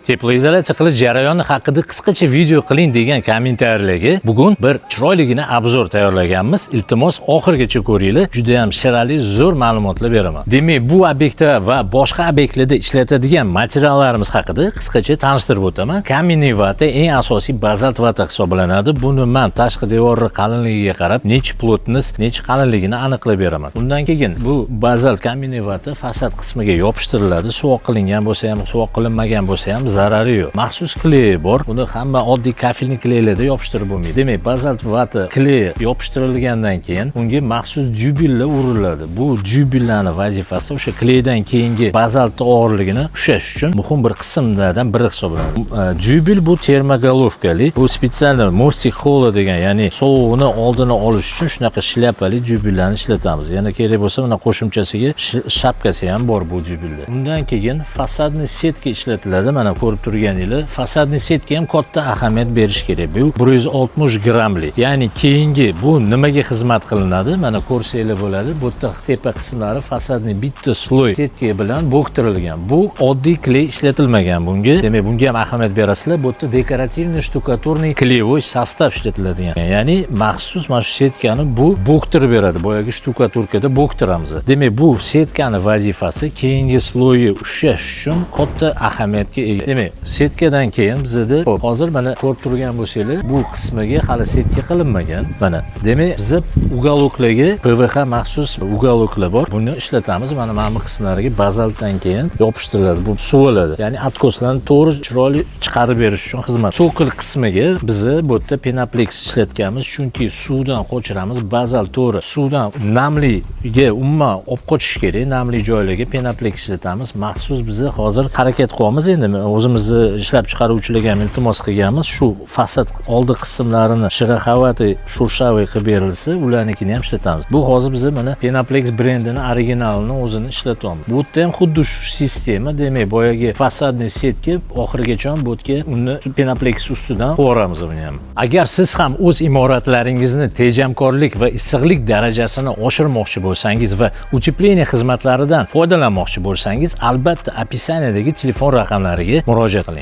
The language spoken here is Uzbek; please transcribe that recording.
Teplizolyatsiya qilish jarayoni haqida qisqacha video qiling degan kommentariylarga bugun bir chiroyligina obzor tayyorlaganmiz. Iltimos oxirigacha ko'ringlar. Juda ham shirali, zo'r ma'lumotlar beraman. Demak, bu obyektda va boshqa obyektlarda ishlatadigan materiallarimiz haqida qisqacha tanishtirib o'taman. Kamieniy vata eng asosiy bazalt vata hisoblanadi. Buni men tashqi devori qalinligiga qarab, necha plotnis, necha qalinligini aniqlab beraman. Undan keyin bu bazalt kamieniy vata fasad qismiga yopishtiriladi. Suvoq qilingan bo'lsa ham, suvoq qilinmagan bo'lsa ham zarari yo'q. Maxsus kley bor. Uni hamma oddiy kafilni kleylarda yopishtirib bo'lmaydi. Demak, bazalt vata kley yopishtirilgandan keyin unga maxsus jubillar uriladi. Bu jubillarning vazifasi o'sha kleydan keyingi bazaltning og'irligini ushlash uchun muhim bir qismlardan biri hisoblanadi. Jubil bu termogolovkali, bu spetsial mostik hola degan, ya'ni sovuqni oldini olish uchun shunaqa shlyapali jubillarni ishlatamiz. Yana kerak bo'lsa, mana qo'shimchasiga shapkasi ham bor bu jubilda. Undan keyin fasadni setka ishlatiladi. Mana ko'rib turganinglar, fasadni setga ham katta ahamiyat berish kerak. Bu 160 grammli. Ya'ni keyingi bu nimaga xizmat qilinadi? Mana ko'rsanglar bo'ladi. Bu yerda tepa qismlari fasadning bitta sloy setka bilan bo'ktirilgan. Bu oddiy kley ishlatilmagan bunga. Demak, bunga ham ahamiyat berasizlar. Bu yerda dekorativniy shtukaturniy kleyovoy sostav ishlatiladigan. Ya'ni maxsus mana shu setkani bu bo'ktirib beradi. Boyagi shtukaturkada bo'ktiramiz. Demak, bu setkani vazifasi keyingi sloyi ushlash uchun katta ahamiyatga ega. Demak, setkadan keyin bizda hozir mana ko'rib turgan bo'lsanglar, bu qismiga hali setka qilinmagan. Mana. Demak, biz uголокlarga PVH maxsus uголокlar bor. Buni ishlatamiz. Mana bu qismlariga bazaltdan keyin yopishtiriladi. Bu suviladi. Ya'ni atkoslarni to'g'ri chiroyli chiqarib berish uchun xizmat. Sokil qismiga biz bu yerda penaplex ishlatganmiz, chunki suvdan qochiramiz. Bazalt to'g'ri suvdan namliga umuman olib qochish kerak. Namli joylarga penaplex ishlatamiz. Maxsus biz hozir harakat qilyapmiz. Endi o'zimizni ishlab chiqaruvchilarga ham iltimos qilganmiz. Shu fasad oldi qismlarini shiraxavati, shurshaviy qilib berilsa, ularnikini ham ishlatamiz. Bu hozir biz mana Penaplex brendining originalini o'zini ishlatyapmiz. Bu yerda ham xuddi shu sistema, demak, boyagi fasadni setka oxirigacha bu yerga uni Penaplex ustidan qo'yamiz buni ham. Agar siz ham o'z imoratlaringizni tejamkorlik va issiqlik darajasini oshirmoqchi bo'lsangiz va uchepleniya xizmatlaridan foydalanmoqchi bo'lsangiz, albatta opisaniyadagi telefon raqamlariga murojaat qiling.